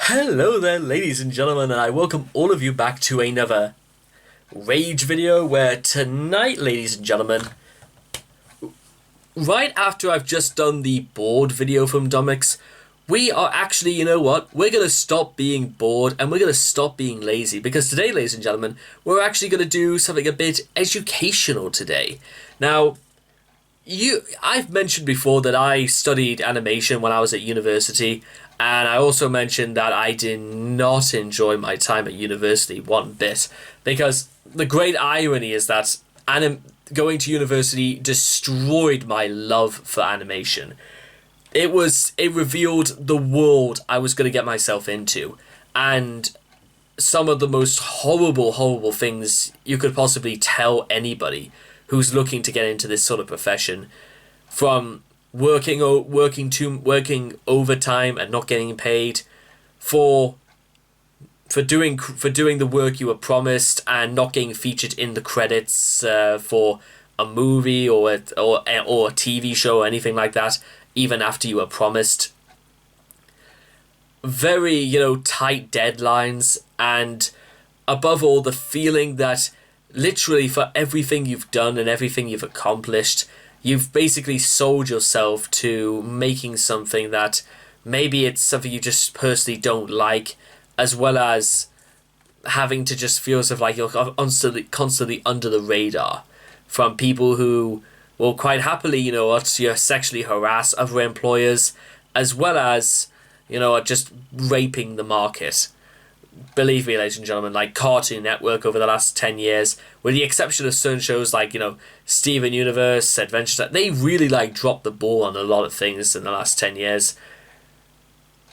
Hello there, ladies and gentlemen, and I welcome all of you back to another Rage video where tonight, ladies and gentlemen, right after I've just done the bored video from Domics, we are actually, you know what, we're going to stop being bored and we're going to stop being lazy because today, ladies and gentlemen, we're actually going to do something a bit educational today. Now, I've mentioned before that I studied animation when I was at university, and I also mentioned that I did not enjoy my time at university one bit, because the great irony is that going to university destroyed my love for animation. It revealed the world I was going to get myself into, and some of the most horrible things you could possibly tell anybody who's looking to get into this sort of profession, from working overtime and not getting paid, for doing the work you were promised and not getting featured in the credits for a movie or a TV show or anything like that, even after you were promised. Very, tight deadlines, and above all, the feeling that literally for everything you've done and everything you've accomplished, you've basically sold yourself to making something that maybe it's something you just personally don't like, as well as having to just feel as if like you're constantly under the radar from people who will quite happily, sexually harass other employers, as well as, just raping the market. Believe me, ladies and gentlemen, like Cartoon Network over the last 10 years, with the exception of certain shows like, Steven Universe, Adventure, they really dropped the ball on a lot of things in the last 10 years.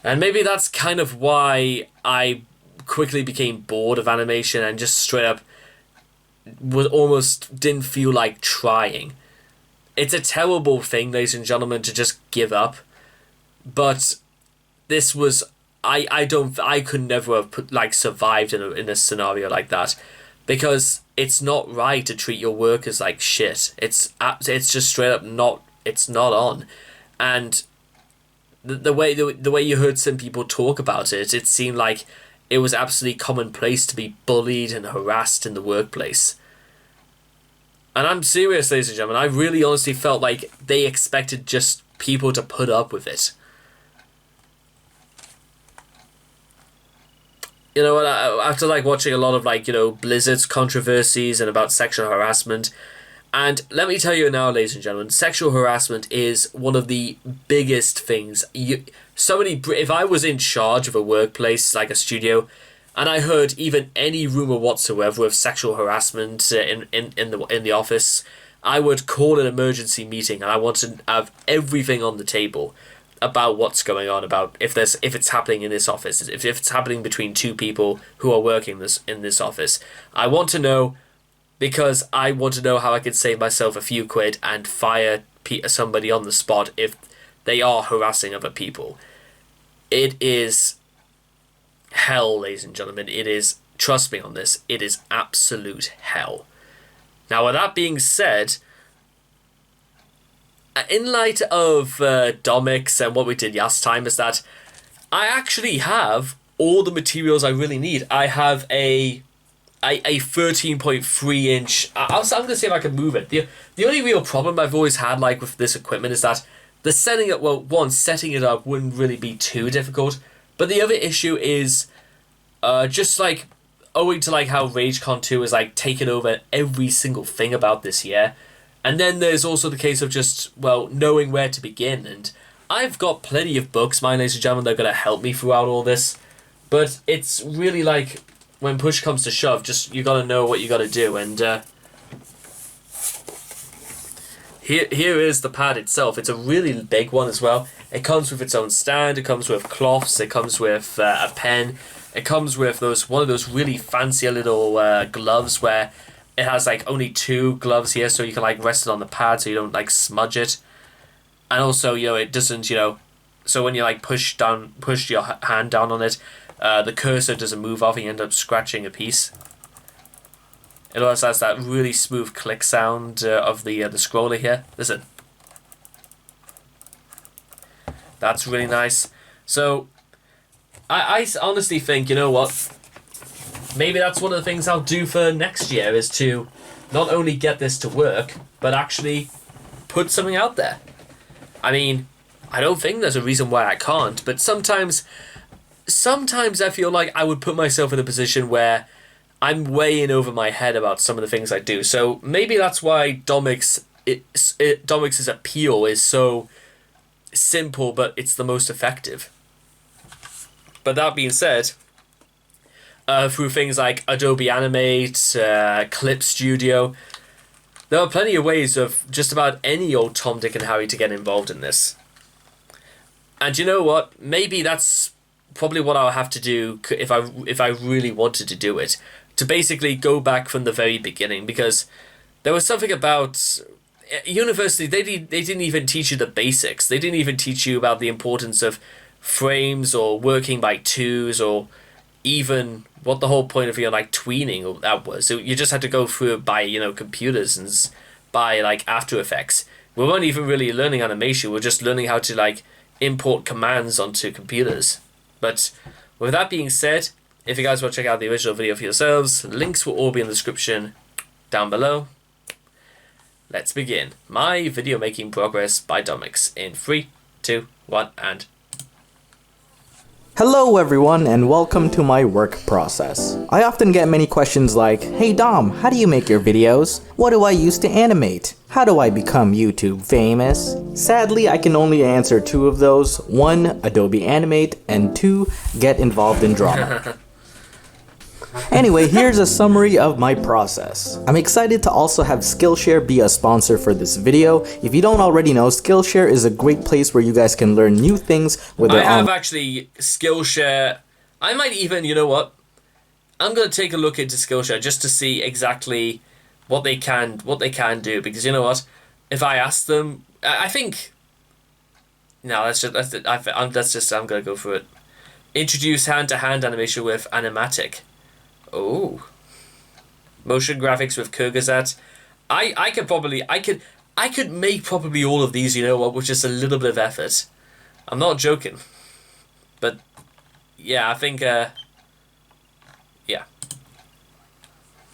And maybe that's kind of why I quickly became bored of animation and just straight up almost didn't feel like trying. It's a terrible thing, ladies and gentlemen, to just give up. But this was... I could never have survived in a scenario like that, because it's not right to treat your workers like shit. It's just straight up not. It's not on, and the way you heard some people talk about it, it seemed like it was absolutely commonplace to be bullied and harassed in the workplace. And I'm serious, ladies and gentlemen. I really honestly felt like they expected just people to put up with it. After watching a lot of Blizzard's controversies and about sexual harassment, and let me tell you now, ladies and gentlemen, sexual harassment is one of the biggest things. If I was in charge of a workplace like a studio, and I heard even any rumor whatsoever of sexual harassment in the office, I would call an emergency meeting, and I want to have everything on the table about what's going on, about if it's happening in this office, if it's happening between two people who are working in this office. I want to know, because I want to know how I can save myself a few quid and fire somebody on the spot if they are harassing other people. It is hell, ladies and gentlemen. It is, trust me on this, it is absolute hell. Now, with that being said, in light of Domics and what we did last time, is that I actually have all the materials I really need. I have a 13.3 inch. I'm going to see if I can move it. The only real problem I've always had with this equipment is that the setting it up wouldn't really be too difficult. But the other issue is just owing to how RageCon 2 is taken over every single thing about this year. And then there's also the case of just, knowing where to begin. And I've got plenty of books, ladies and gentlemen, that are going to help me throughout all this. But it's really when push comes to shove, just you got to know what you got to do. And here is the pad itself. It's a really big one as well. It comes with its own stand. It comes with cloths. It comes with a pen. It comes with one of those really fancy little gloves where it has only two gloves here, so you can rest it on the pad so you don't smudge it. And also, it doesn't, so when you push your hand down on it, the cursor doesn't move off and you end up scratching a piece. It also has that really smooth click sound of the scroller here. Listen. That's really nice. So I honestly think, you know what? Maybe that's one of the things I'll do for next year is to not only get this to work, but actually put something out there. I mean, I don't think there's a reason why I can't, but sometimes I feel like I would put myself in a position where I'm way in over my head about some of the things I do. So maybe that's why Domics' appeal is so simple, but it's the most effective. But that being said, through things like Adobe Animate, Clip Studio, there are plenty of ways of just about any old Tom, Dick and Harry to get involved in this. And you know what? Maybe that's probably what I'll have to do if I really wanted to do it. To basically go back from the very beginning, because there was something about university, they didn't even teach you the basics. They didn't even teach you about the importance of frames or working by twos or even what the whole point of your like tweening that was. So you just had to go through it by, you know, computers and by like After Effects. We weren't even really learning animation. We were just learning how to like import commands onto computers. But with that being said, if you guys want to check out the original video for yourselves, links will all be in the description down below. Let's begin my video making progress by Domics in 3, 2, 1, and... Hello everyone and welcome to my work process. I often get many questions like, hey Dom, how do you make your videos? What do I use to animate? How do I become YouTube famous? Sadly, I can only answer 2 of those. 1, Adobe Animate, and 2, get involved in drama. Anyway, here's a summary of my process. I'm excited to also have Skillshare be a sponsor for this video. If you don't already know, Skillshare is a great place where you guys can learn new things with their I have actually Skillshare. I might even, you know what? I'm going to take a look into Skillshare just to see exactly what they can do, because you know what? If I ask them, I think no, I'm going to go for it. Introduce hand-to-hand animation with Animatic. Oh, motion graphics with Kurgazat. I could make probably all of these, you know what, with just a little bit of effort. I'm not joking, but yeah, I think yeah.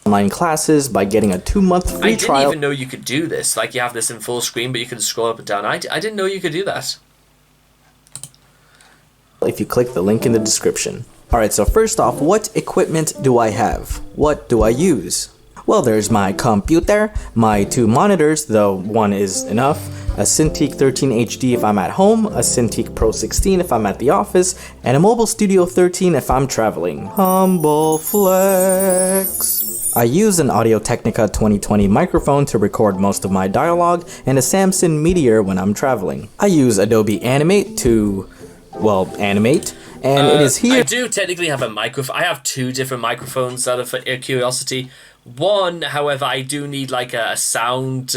Online classes by getting a 2-month free trial. I didn't even know you could do this. Like you have this in full screen, but you can scroll up and down. I didn't know you could do that. If you click the link in the description. Alright, so first off, what equipment do I have? What do I use? Well, there's my computer, my 2 monitors, though one is enough, a Cintiq 13 HD if I'm at home, a Cintiq Pro 16 if I'm at the office, and a Mobile Studio 13 if I'm traveling. Humble flex. I use an Audio-Technica 2020 microphone to record most of my dialogue, and a Samson Meteor when I'm traveling. I use Adobe Animate to, well, animate. And it is here. I do technically have a microphone. I have 2 different microphones out of curiosity. One, however, I do need like a sound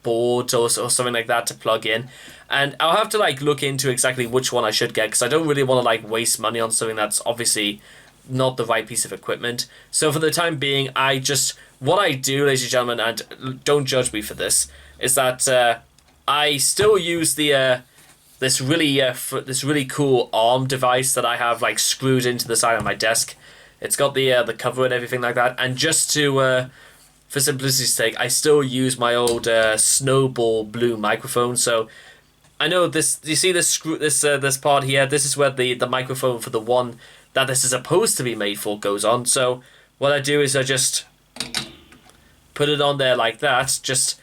board or something like that to plug in. And I'll have to like look into exactly which one I should get, because I don't really want to like waste money on something that's obviously not the right piece of equipment. So for the time being, what I do, ladies and gentlemen, and don't judge me for this, is that I still use the this really cool arm device that I have like screwed into the side of my desk. It's got the cover and everything like that. And just to for simplicity's sake, I still use my old Snowball blue microphone. So I know this. You see this this part here? This is where the microphone for the one that this is supposed to be made for goes on. So what I do is I just put it on there like that. Just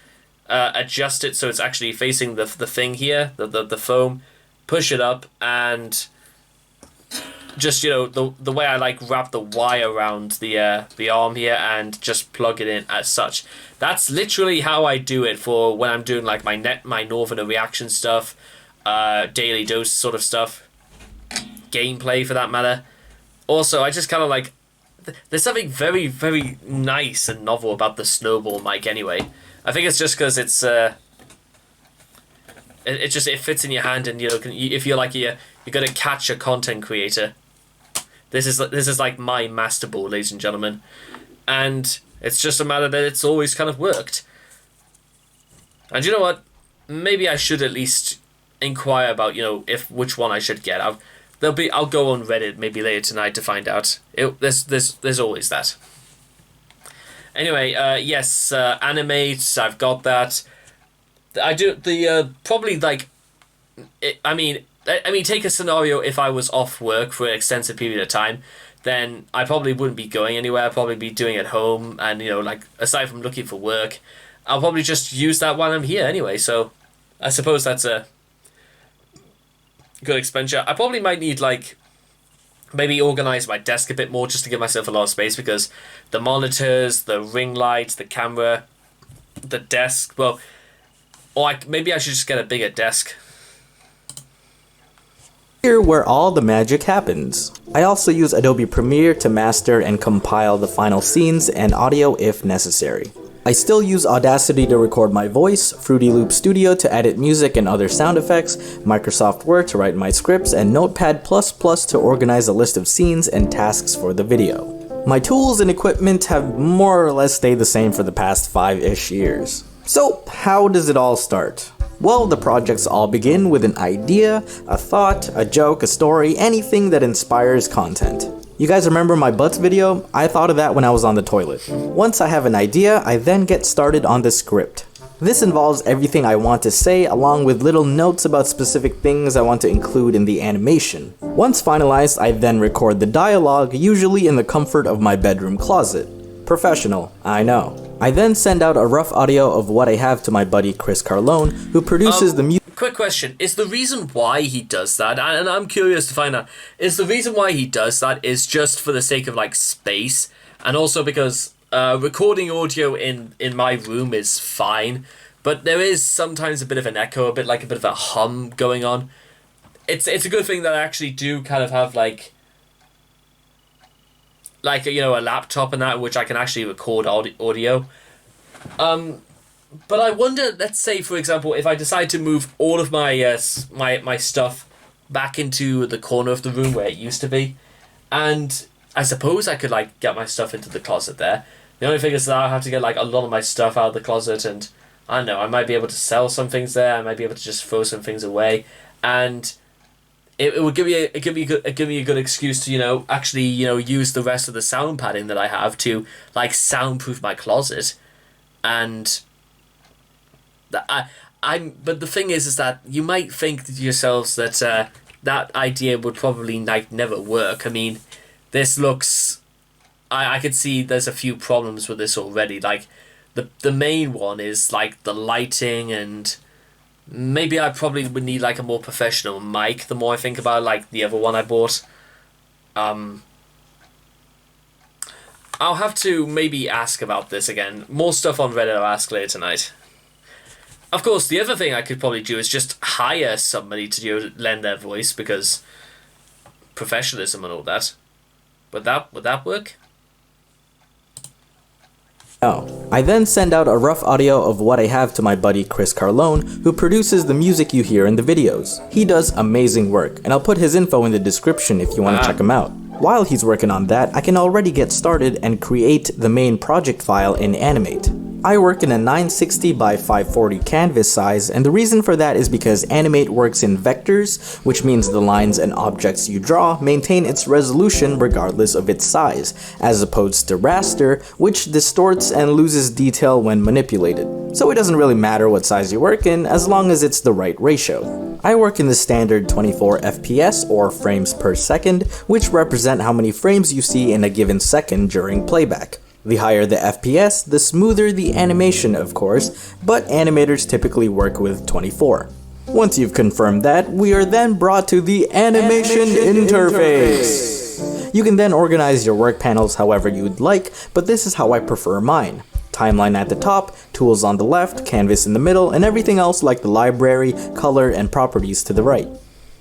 adjust it so it's actually facing the thing here, the foam, push it up, and just, you know, the way I like wrap the wire around the arm here and just plug it in as such. That's literally how I do it for when I'm doing like my Northerner reaction stuff, daily dose sort of stuff, gameplay for that matter. Also, I just kind of like, there's something very, very nice and novel about the Snowball mic anyway. I think it's just because it's it fits in your hand, and you know, if you're like you're gonna catch a content creator, this is like my master ball, ladies and gentlemen, and it's just a matter that it's always kind of worked. And you know what? Maybe I should at least inquire about, you know, which one I should get. I'll go on Reddit maybe later tonight to find out. There's always that. Anyway, yes, animate. I've got that. I do the probably like. I mean, take a scenario if I was off work for an extensive period of time, then I probably wouldn't be going anywhere. I'd probably be doing it at home, and like aside from looking for work, I'll probably just use that while I'm here anyway. So, I suppose that's a good expenditure. I probably might need like maybe organize my desk a bit more just to give myself a lot of space, because the monitors, the ring light, the camera, the desk. Well, or maybe I should just get a bigger desk. Here where all the magic happens. I also use Adobe Premiere to master and compile the final scenes and audio if necessary. I still use Audacity to record my voice, Fruity Loop Studio to edit music and other sound effects, Microsoft Word to write my scripts, and Notepad++ to organize a list of scenes and tasks for the video. My tools and equipment have more or less stayed the same for the past 5-ish years. So, how does it all start? Well, the projects all begin with an idea, a thought, a joke, a story, anything that inspires content. You guys remember my butts video? I thought of that when I was on the toilet. Once I have an idea, I then get started on the script. This involves everything I want to say, along with little notes about specific things I want to include in the animation. Once finalized, I then record the dialogue, usually in the comfort of my bedroom closet. Professional, I know. I then send out a rough audio of what I have to my buddy Chris Carlone, who produces the music. Quick question, is the reason why he does that, and I'm curious to find out, is the reason why he does that is just for the sake of like space, and also because recording audio in my room is fine, but there is sometimes a bit of an echo, a bit of a hum going on. It's a good thing that I actually do kind of have like a laptop and that, which I can actually record audio. But I wonder, let's say for example, if I decide to move all of my my stuff back into the corner of the room where it used to be, and I suppose I could like get my stuff into the closet there. The only thing is that I'll have to get like a lot of my stuff out of the closet, and I don't know, I might be able to sell some things there. I might be able to just throw some things away, and it would give me a good excuse to actually use the rest of the sound padding that I have to like soundproof my closet, and but the thing is that you might think to yourselves that that idea would probably never work. I mean, this looks. I could see there's a few problems with this already. Like the main one is like the lighting, and maybe I probably would need like a more professional mic the more I think about like the other one I bought. I'll have to maybe ask about this again. More stuff on Reddit I'll ask later tonight. Of course, the other thing I could probably do is just hire somebody to lend their voice, because professionalism and all that. Would that work? No. I then send out a rough audio of what I have to my buddy Chris Carlone, who produces the music you hear in the videos. He does amazing work, and I'll put his info in the description if you want to check him out. While he's working on that, I can already get started and create the main project file in Animate. I work in a 960 by 540 canvas size, and the reason for that is because Animate works in vectors, which means the lines and objects you draw maintain its resolution regardless of its size, as opposed to raster, which distorts and loses detail when manipulated. So it doesn't really matter what size you work in, as long as it's the right ratio. I work in the standard 24 FPS, or frames per second, which represent how many frames you see in a given second during playback. The higher the FPS, the smoother the animation, of course, but animators typically work with 24. Once you've confirmed that, we are then brought to the animation interface. You can then organize your work panels however you'd like, but this is how I prefer mine. Timeline at the top, tools on the left, canvas in the middle, and everything else like the library, color, and properties to the right.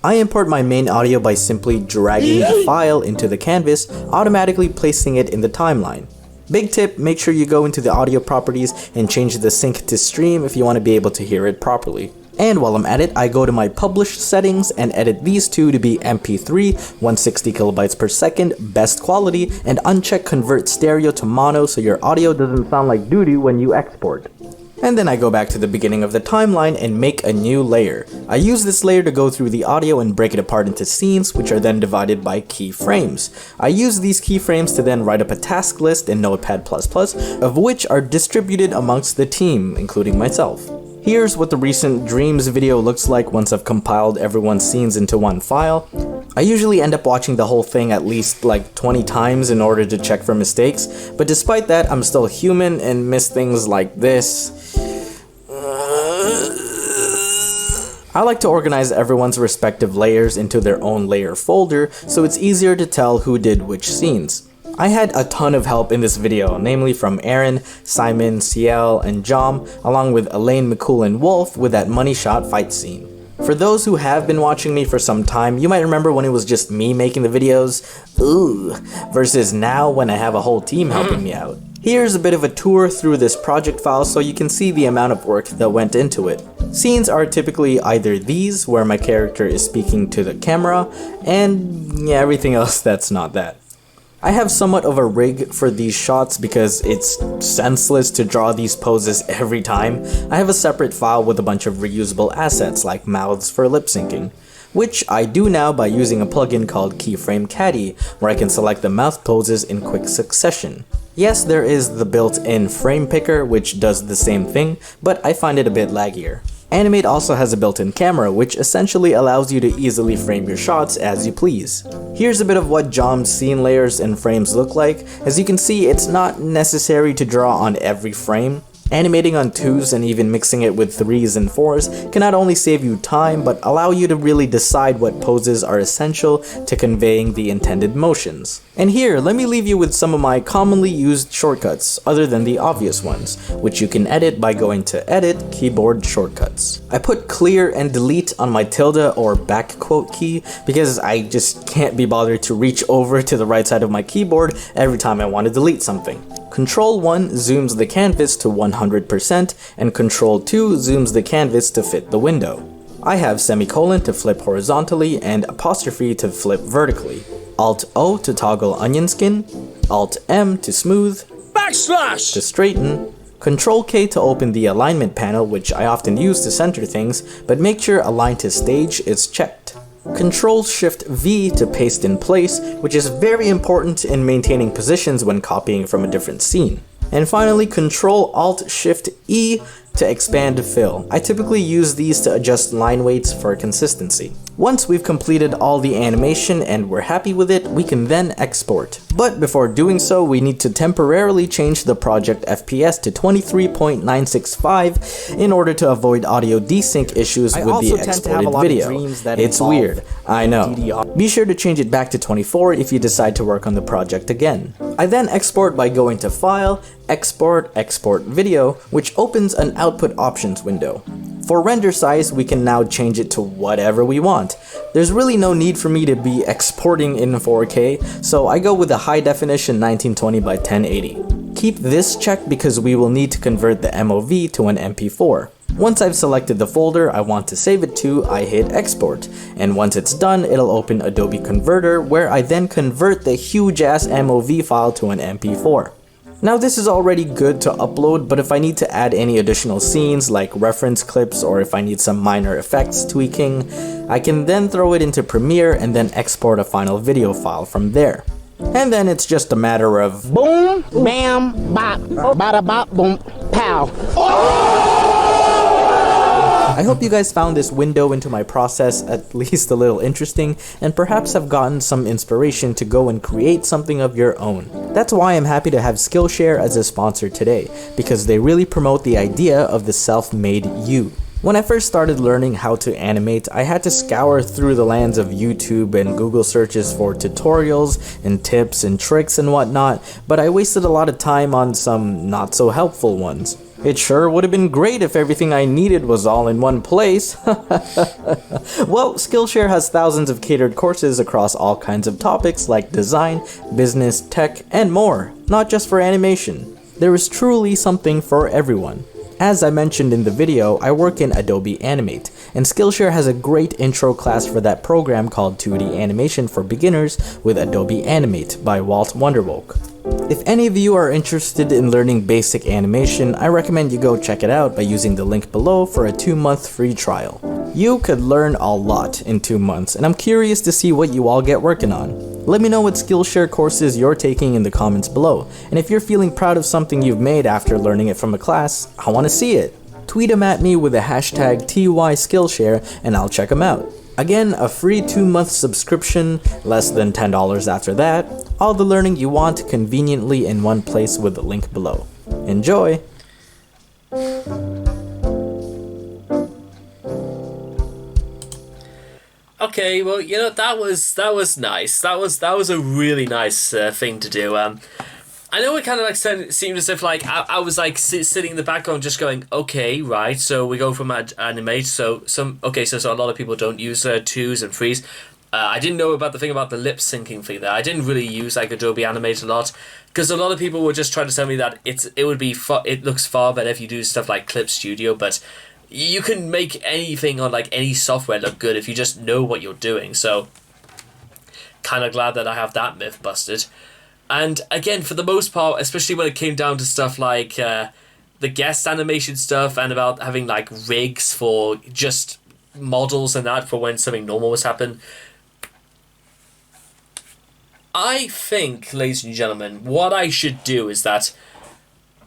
I import my main audio by simply dragging the file into the canvas, automatically placing it in the timeline. Big tip, make sure you go into the audio properties and change the sync to stream if you want to be able to hear it properly. And while I'm at it, I go to my published settings and edit these two to be MP3, 160 kilobytes per second, best quality, and uncheck convert stereo to mono so your audio doesn't sound like doo-doo when you export. And then I go back to the beginning of the timeline and make a new layer. I use this layer to go through the audio and break it apart into scenes, which are then divided by keyframes. I use these keyframes to then write up a task list in Notepad++, of which are distributed amongst the team, including myself. Here's what the recent Dreams video looks like once I've compiled everyone's scenes into one file. I usually end up watching the whole thing at least like 20 times in order to check for mistakes, but despite that, I'm still human and miss things like this. I like to organize everyone's respective layers into their own layer folder, so it's easier to tell who did which scenes. I had a ton of help in this video, namely from Aaron, Simon, Ciel, and Jom, along with Elaine, McCool, and Wolf with that money shot fight scene. For those who have been watching me for some time, you might remember when it was just me making the videos, versus now when I have a whole team helping me out. Here's a bit of a tour through this project file so you can see the amount of work that went into it. Scenes are typically either these, where my character is speaking to the camera, and everything else that's not that. I have somewhat of a rig for these shots because it's senseless to draw these poses every time. I have a separate file with a bunch of reusable assets like mouths for lip syncing, which I do now by using a plugin called Keyframe Caddy, where I can select the mouth poses in quick succession. Yes, there is the built-in frame picker, which does the same thing, but I find it a bit laggier. Animate also has a built-in camera, which essentially allows you to easily frame your shots as you please. Here's a bit of what Jom's scene layers and frames look like. As you can see, it's not necessary to draw on every frame. Animating on 2s and even mixing it with 3s and 4s can not only save you time, but allow you to really decide what poses are essential to conveying the intended motions. And here, let me leave you with some of my commonly used shortcuts, other than the obvious ones, which you can edit by going to Edit, Keyboard Shortcuts. I put clear and delete on my tilde or back quote key because I just can't be bothered to reach over to the right side of my keyboard every time I want to delete something. Control 1 zooms the canvas to 100% and Control 2 zooms the canvas to fit the window. I have semicolon to flip horizontally and apostrophe to flip vertically. Alt O to toggle onion skin, Alt M to smooth, backslash to straighten, Control K to open the alignment panel, which I often use to center things, but make sure Align to Stage is checked. Control Shift V to paste in place, which is very important in maintaining positions when copying from a different scene. And finally, Control Alt Shift E to expand fill. I typically use these to adjust line weights for consistency. Once we've completed all the animation and we're happy with it, we can then export. But before doing so, we need to temporarily change the project FPS to 23.965 in order to avoid audio desync issues with the exported video. It's weird, I know. Be sure to change it back to 24 if you decide to work on the project again. I then export by going to File, Export, Export Video, which opens an output options window. For render size, we can now change it to whatever we want. There's really no need for me to be exporting in 4K, so I go with a high definition 1920 by 1080. Keep this checked because we will need to convert the MOV to an MP4. Once I've selected the folder I want to save it to, I hit export, and once it's done, it'll open Adobe Converter, where I then convert the huge ass MOV file to an MP4. Now this is already good to upload, but if I need to add any additional scenes like reference clips or if I need some minor effects tweaking, I can then throw it into Premiere and then export a final video file from there. And then it's just a matter of boom, bam, bop, bada bop, boom, pow. I hope you guys found this window into my process at least a little interesting and perhaps have gotten some inspiration to go and create something of your own. That's why I'm happy to have Skillshare as a sponsor today, because they really promote the idea of the self-made you. When I first started learning how to animate, I had to scour through the lands of YouTube and Google searches for tutorials and tips and tricks and whatnot, but I wasted a lot of time on some not so helpful ones. It sure would have been great if everything I needed was all in one place. Well, Skillshare has thousands of catered courses across all kinds of topics like design, business, tech, and more, not just for animation. There is truly something for everyone. As I mentioned in the video, I work in Adobe Animate, and Skillshare has a great intro class for that program called 2D Animation for Beginners with Adobe Animate by Walt Wonderwoke. If any of you are interested in learning basic animation, I recommend you go check it out by using the link below for a 2-month free trial. You could learn a lot in 2 months, and I'm curious to see what you all get working on. Let me know what Skillshare courses you're taking in the comments below, and if you're feeling proud of something you've made after learning it from a class, I want to see it. Tweet them at me with the hashtag #TYSkillshare and I'll check them out. Again, a free 2-month subscription, less than $10 after that, all the learning you want conveniently in one place with the link below. Enjoy! Okay, well, you know, that was nice. That was a really nice thing to do. I know it kind of like seemed as if like I was like sitting in the background just going, okay, right, so we go from animate, so a lot of people don't use 2s and 3s. I didn't know about the thing about the lip syncing thing there. I didn't really use like Adobe Animate a lot because a lot of people were just trying to tell me that it looks far better if you do stuff like Clip Studio, but you can make anything on like any software look good if you just know what you're doing. So kind of glad that I have that myth busted. And again, for the most part, especially when it came down to stuff like the guest animation stuff and about having like rigs for just models and that for when something normal was happening, I think, ladies and gentlemen, what I should do is that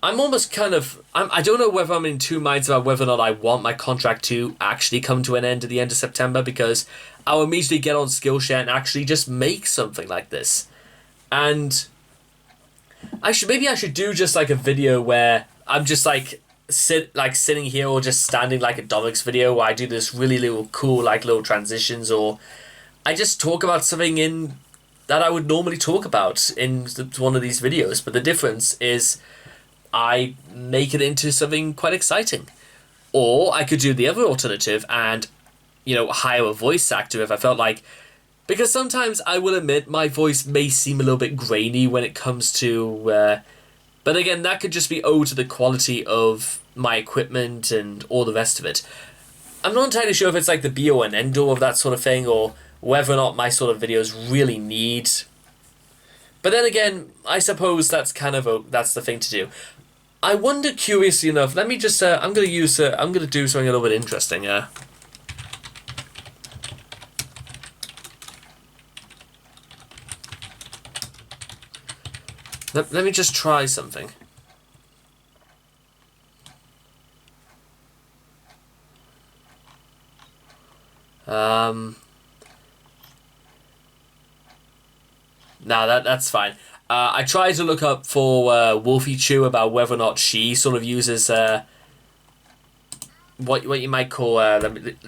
I'm almost kind of... I don't know whether I'm in two minds about whether or not I want my contract to actually come to an end at the end of September, because I'll immediately get on Skillshare and actually just make something like this. And maybe I should do just like a video where I'm just like sitting here or just standing like a Domics video where I do this really little cool like little transitions, or I just talk about something in that I would normally talk about in one of these videos, but the difference is I make it into something quite exciting. Or I could do the other alternative and, you know, hire a voice actor if I felt like... Because sometimes, I will admit, my voice may seem a little bit grainy when it comes to... but again, that could just be owed to the quality of my equipment and all the rest of it. I'm not entirely sure if it's like the be-all and end-all of that sort of thing, or whether or not my sort of videos really need... But then again, I suppose that's kind of that's the thing to do. I wonder, curiously enough, let me just... I'm going to do something a little bit interesting, Let me just try something. No, that's fine. I tried to look up for Wolfie Chew about whether or not she sort of uses what you might call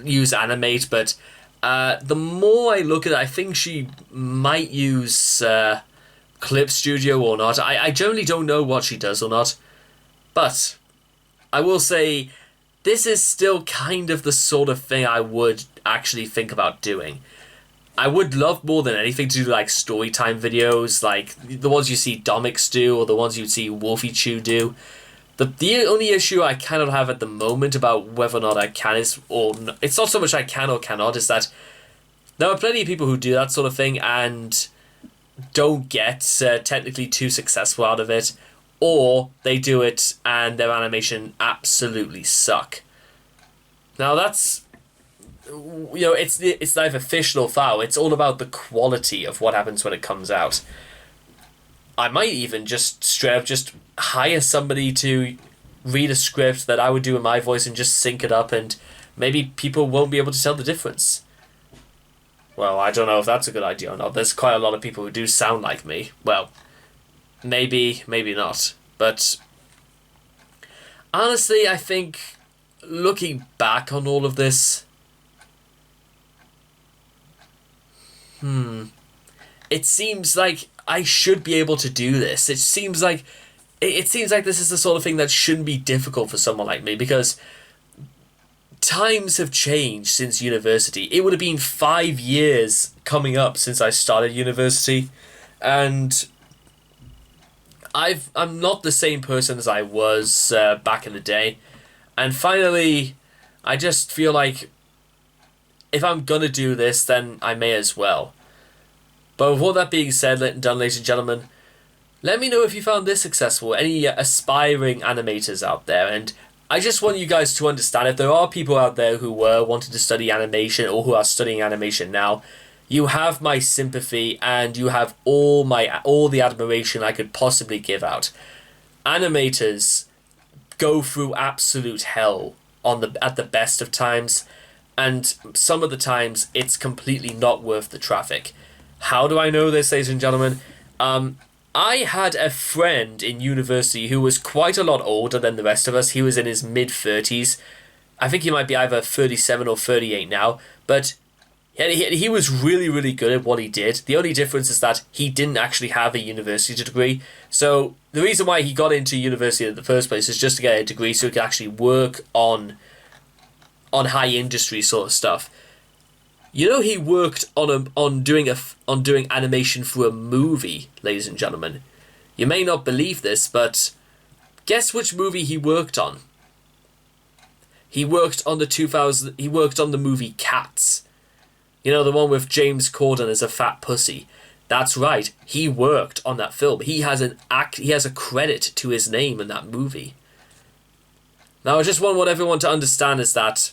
use Animate, but the more I look at it, I think she might use Clip Studio or not. I generally don't know what she does or not, but I will say this is still kind of the sort of thing I would actually think about doing. I would love more than anything to do like story time videos, like the ones you see Domics do or the ones you see Wolfie Chew do. The only issue I kind of have at the moment about whether or not I can is, or it's not so much I can or cannot, is that there are plenty of people who do that sort of thing and don't get technically too successful out of it, or they do it and their animation absolutely suck. Now that's... You know, it's neither fish nor fowl. It's all about the quality of what happens when it comes out. I might even just straight up just hire somebody to read a script that I would do in my voice and just sync it up, and maybe people won't be able to tell the difference. Well, I don't know if that's a good idea or not. There's quite a lot of people who do sound like me. Well, maybe not. But honestly, I think looking back on all of this... It seems like I should be able to do this. It seems like this is the sort of thing that shouldn't be difficult for someone like me, because times have changed since university. It would have been 5 years coming up since I started university, and I'm not the same person as I was back in the day. And finally, I just feel like if I'm gonna do this, then I may as well. But with all that being said and done, ladies and gentlemen, Let me know if you found this successful, any aspiring animators out there, and I just want you guys to understand, if there are people out there who were wanting to study animation or who are studying animation now, you have my sympathy and you have all the admiration I could possibly give out. Animators go through absolute hell at the best of times, and some of the times it's completely not worth the traffic. How do I know this, ladies and gentlemen? I had a friend in university who was quite a lot older than the rest of us. He was in his mid-30s. I think he might be either 37 or 38 now, but he was really, really good at what he did. The only difference is that he didn't actually have a university degree. So the reason why he got into university in the first place is just to get a degree so he could actually work on high industry sort of stuff. You know, he worked on doing animation for a movie, ladies and gentlemen. You may not believe this, but guess which movie he worked on? He worked on the movie Cats. You know, the one with James Corden as a fat pussy. That's right. He worked on that film. He has a credit to his name in that movie. Now, I just want everyone to understand is that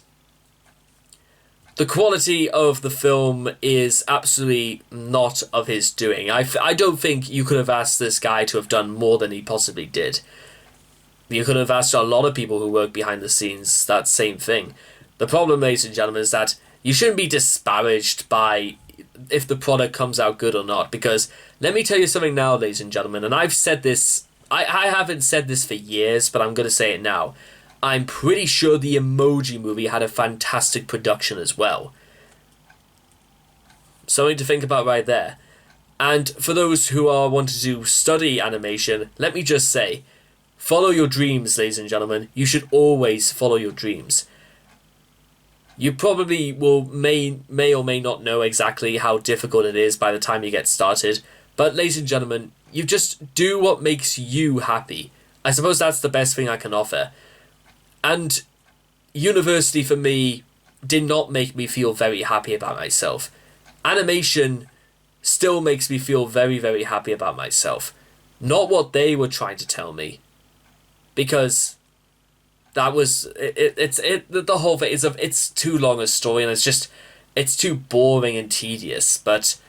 the quality of the film is absolutely not of his doing. I don't think you could have asked this guy to have done more than he possibly did. You could have asked a lot of people who work behind the scenes that same thing. The problem, ladies and gentlemen, is that you shouldn't be disparaged by if the product comes out good or not, because let me tell you something now, ladies and gentlemen, and I've said this, I haven't said this for years, but I'm going to say it now. I'm pretty sure the Emoji Movie had a fantastic production as well. Something to think about right there. And for those who are wanting to study animation, let me just say, follow your dreams, ladies and gentlemen. You should always follow your dreams. You probably may or may not know exactly how difficult it is by the time you get started. But ladies and gentlemen, you just do what makes you happy. I suppose that's the best thing I can offer. And university for me did not make me feel very happy about myself. Animation still makes me feel very, very happy about myself. Not what they were trying to tell me. Because that was the whole thing it's too long a story, and it's too boring and tedious. But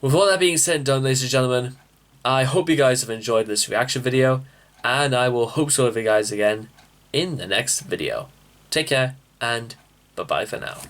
with all that being said and done, ladies and gentlemen, I hope you guys have enjoyed this reaction video, and I will hope so with you guys again in the next video. Take care, and bye-bye for now.